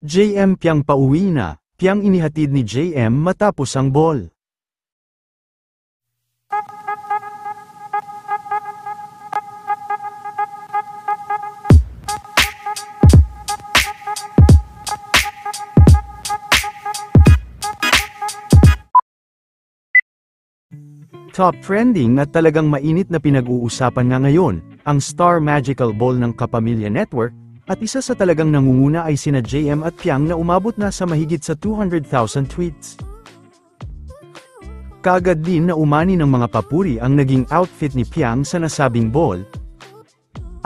JM Piang pauwi na, Piang inihatid ni JM matapos ang ball. Top trending at talagang mainit na pinag-uusapan nga ngayon, ang Star Magical Ball ng Kapamilya Network, at isa sa talagang nangunguna ay sina JM at Piang na umabot na sa mahigit sa 200,000 tweets. Kaagad din na umani ng mga papuri ang naging outfit ni Piang sa nasabing ball.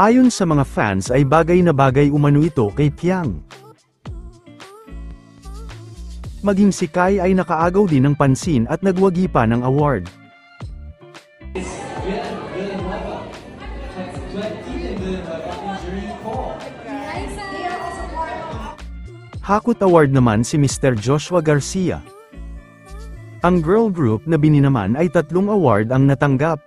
Ayon sa mga fans ay bagay na bagay umano ito kay Piang. Maging si Kai ay nakaagaw din ng pansin at nagwagi pa ng award. Hakot Award naman si Mr. Joshua Garcia. Ang girl group na bini naman ay 3 award ang natanggap.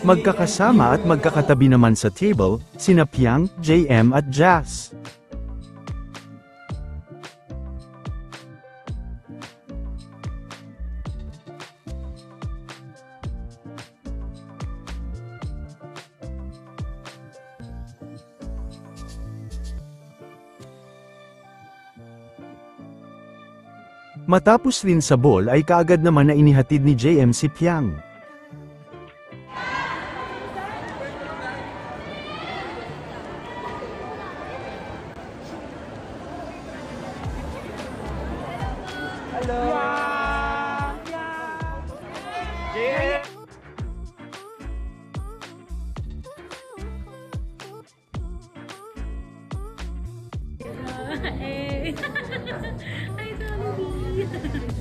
Magkakasama at magkakatabi naman sa table, sina Piang, JM at Jazz. Matapos rin sa ball ay kaagad naman na inihatid ni JM si Piang. Hello! Yeah! Ay, sorry.